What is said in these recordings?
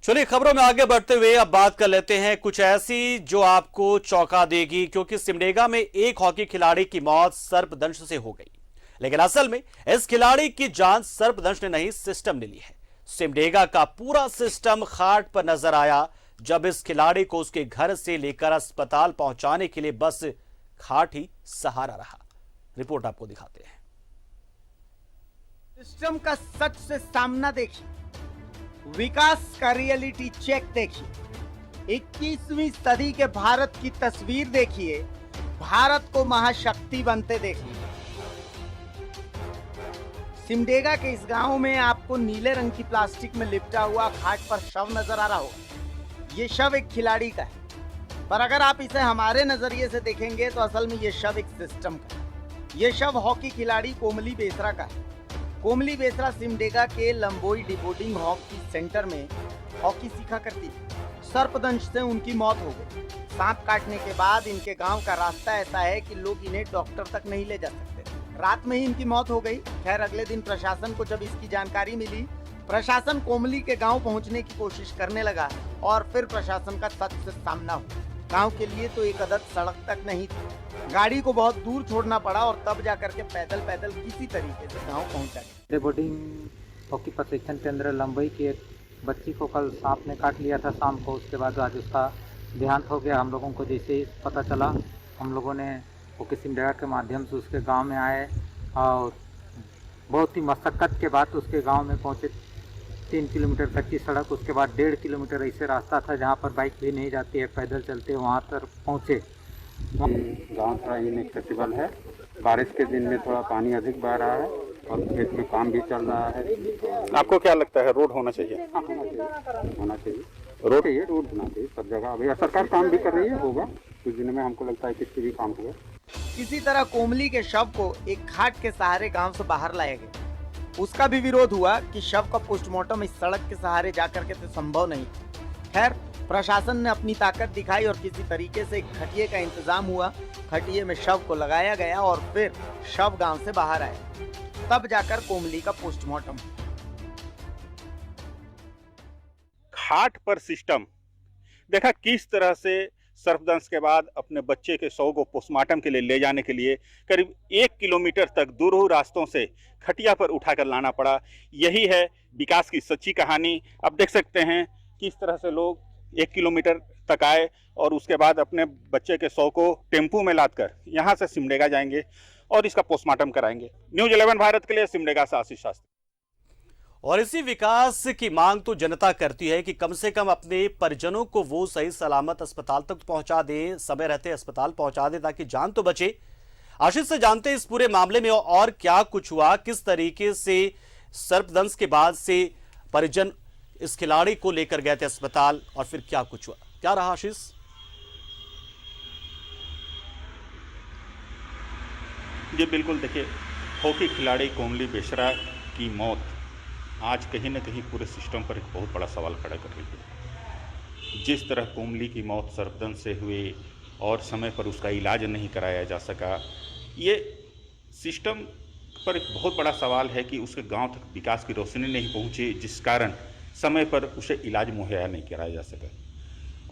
चलिए खबरों में आगे बढ़ते हुए अब बात कर लेते हैं कुछ ऐसी जो आपको चौंका देगी, क्योंकि सिमडेगा में एक हॉकी खिलाड़ी की मौत सर्पदंश से हो गई। लेकिन असल में इस खिलाड़ी की जान सर्पदंश ने नहीं, सिस्टम ने ली है। सिमडेगा का पूरा सिस्टम खाट पर नजर आया जब इस खिलाड़ी को उसके घर से लेकर अस्पताल पहुंचाने के लिए बस खाट ही सहारा रहा। रिपोर्ट आपको दिखाते हैं। सिस्टम का सच से सामना देखिए, विकास का रियलिटी चेक देखिए, 21वीं सदी के भारत की तस्वीर देखिए, भारत को महाशक्ति बनते देखिए। सिमडेगा के इस गांव में आपको नीले रंग की प्लास्टिक में लिपटा हुआ खाट पर शव नजर आ रहा होगा। ये शव एक खिलाड़ी का है, पर अगर आप इसे हमारे नजरिए से देखेंगे तो असल में ये शव एक सिस्टम का है। ये शव हॉकी खिलाड़ी कोमली बेसरा का है। कोमली बेसरा सिमडेगा के लंबोई डिबोर्डिंग हॉकी सेंटर में हॉकी सीखा करती थी। सर्पदंश से उनकी मौत हो गई। सांप काटने के बाद इनके गांव का रास्ता ऐसा है कि लोग इन्हें डॉक्टर तक नहीं ले जा सकते। रात में ही इनकी मौत हो गई। खैर, अगले दिन प्रशासन को जब इसकी जानकारी मिली, प्रशासन कोमली के गांव पहुंचने की कोशिश करने लगा और फिर प्रशासन का सच से सामना हुआ। गांव के लिए तो एक अदद सड़क तक नहीं थी। गाड़ी को बहुत दूर छोड़ना पड़ा और तब जाकर के पैदल पैदल किसी तरीके से गांव पहुंचा गया। बोर्डिंग हॉकी प्रशिक्षण केंद्र लंबई की एक बच्ची को कल सांप ने काट लिया था शाम को। उसके बाद आज उसका देहांत हो गया। हम लोगों को जैसे ही पता चला, हम लोगों ने हॉकी सिमडेगा के माध्यम से उसके गांव में आए और बहुत ही मशक्क़त के बाद उसके गांव में पहुंचे। 3 किलोमीटर कच्ची सड़क, उसके बाद 1.5 किलोमीटर ऐसे रास्ता था जहां पर बाइक भी नहीं जाती है, पैदल चलते वहां पर पहुंचे। गांव थोड़ा इनएक्सेसिबल है। बारिश के दिन में थोड़ा पानी अधिक बह रहा है और खेत में काम भी चल रहा है। आपको क्या लगता है रोड होना चाहिए? हाँ, होना चाहिए रोड होना चाहिए सब जगह। अभी सरकार काम भी कर रही है, होगा कुछ दिनों में। हमको लगता है किसकी भी काम हुआ। किसी तरह कोमली के शव को एक खाट के सहारे गांव से बाहर लाया गया। उसका भी विरोध हुआ कि शव का पोस्टमार्टम इस सड़क के सहारे जाकर के तो संभव नहीं। खैर, प्रशासन ने अपनी ताकत दिखाई और किसी तरीके से एक खटिए का इंतजाम हुआ। खटिए में शव को लगाया गया और फिर शव गांव से बाहर आया। तब जाकर कोमली का पोस्टमार्टम। खाट पर सिस्टम देखा किस तरह से सर्पदंश के बाद अपने बच्चे के शव को पोस्टमार्टम के लिए ले जाने के लिए करीब 1 किलोमीटर तक दूर रास्तों से खटिया पर उठाकर लाना पड़ा। यही है विकास की सच्ची कहानी। अब देख सकते हैं किस तरह से लोग 1 किलोमीटर तक आए और उसके बाद अपने बच्चे के शव को टेम्पू में लादकर यहाँ से सिमडेगा जाएंगे और इसका पोस्टमार्टम कराएंगे। न्यूज़ 11 भारत के लिए सिमडेगा से आशीष शास्त्री। और इसी विकास की मांग तो जनता करती है कि कम से कम अपने परिजनों को वो सही सलामत अस्पताल तक पहुंचा दें, समय रहते अस्पताल पहुंचा दें ताकि जान तो बचे। आशीष से जानते हैं इस पूरे मामले में और क्या कुछ हुआ, किस तरीके से सर्पदंश के बाद से परिजन इस खिलाड़ी को लेकर गए थे अस्पताल और फिर क्या कुछ हुआ, क्या रहा आशीष? जी बिल्कुल, देखिए हॉकी खिलाड़ी कोमली बेसरा की मौत आज कहीं ना कहीं पूरे सिस्टम पर एक बहुत बड़ा सवाल खड़ा कर रही है। जिस तरह कोमली की मौत सर्पदंश से हुई और समय पर उसका इलाज नहीं कराया जा सका, ये सिस्टम पर एक बहुत बड़ा सवाल है कि उसके गांव तक विकास की रोशनी नहीं पहुंची, जिस कारण समय पर उसे इलाज मुहैया नहीं कराया जा सका।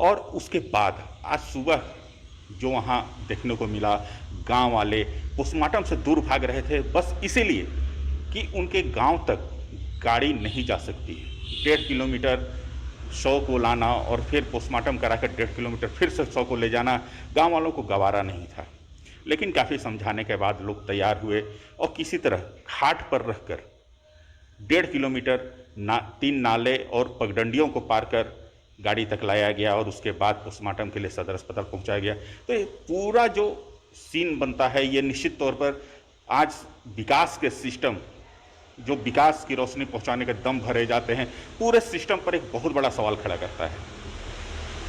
और उसके बाद आज सुबह जो वहाँ देखने को मिला, गांव वाले पोस्टमार्टम से दूर भाग रहे थे बस इसीलिए कि उनके गांव तक गाड़ी नहीं जा सकती। 1.5 किलोमीटर शव को लाना और फिर पोस्टमार्टम कराकर 1.5 किलोमीटर फिर से शव को ले जाना गांव वालों को गवारा नहीं था। लेकिन काफ़ी समझाने के बाद लोग तैयार हुए और किसी तरह घाट पर रहकर 1.5 किलोमीटर 3 नाले और पगडंडियों को पार कर गाड़ी तक लाया गया और उसके बाद पोस्टमार्टम के लिए सदर अस्पताल पहुंचाया गया। तो ये पूरा जो सीन बनता है, ये निश्चित तौर पर आज विकास के सिस्टम, जो विकास की रोशनी पहुंचाने के दम भरे जाते हैं, पूरे सिस्टम पर एक बहुत बड़ा सवाल खड़ा करता है।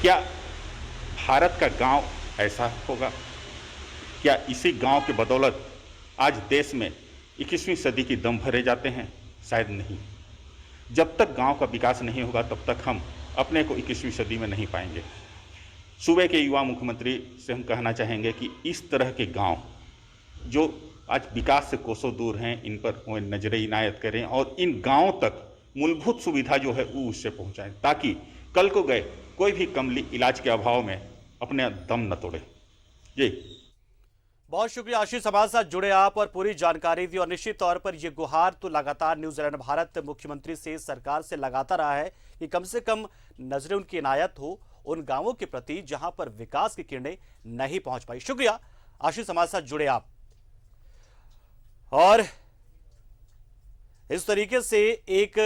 क्या भारत का गांव ऐसा होगा? क्या इसी गांव की बदौलत आज देश में 21वीं सदी की दम भरे जाते हैं? शायद नहीं। जब तक गांव का विकास नहीं होगा तब तक हम अपने को 21वीं सदी में नहीं पाएंगे। सूबे के युवा मुख्यमंत्री से हम कहना चाहेंगे कि इस तरह के गांव जो आज विकास से कोसों दूर हैं, इन पर नजर इनायत करें और इन गांवों तक मूलभूत सुविधा जो है वो उससे पहुंचाएं, ताकि कल को गए कोई भी कमली इलाज के अभाव में अपने दम न तोड़े। जी बहुत शुक्रिया आशीष, हमारे साथ जुड़े आप और पूरी जानकारी दी। और निश्चित तौर पर यह गुहार तो लगातार न्यूजीलैंड भारत मुख्यमंत्री से, सरकार से लगाता रहा है कि कम से कम नजरें उनकी इनायत हो उन गांवों के प्रति जहां पर विकास की किरणें नहीं पहुंच पाई। शुक्रिया आशीष, हमारे साथ जुड़े आप। और इस तरीके से एक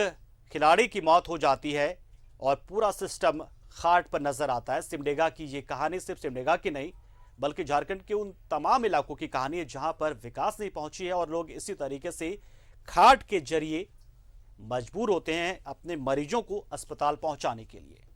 खिलाड़ी की मौत हो जाती है और पूरा सिस्टम खाट पर नजर आता है। सिमडेगा की ये कहानी सिर्फ सिमडेगा की नहीं बल्कि झारखंड के उन तमाम इलाकों की कहानी है जहां पर विकास नहीं पहुंची है और लोग इसी तरीके से खाट के जरिए मजबूर होते हैं अपने मरीजों को अस्पताल पहुंचाने के लिए।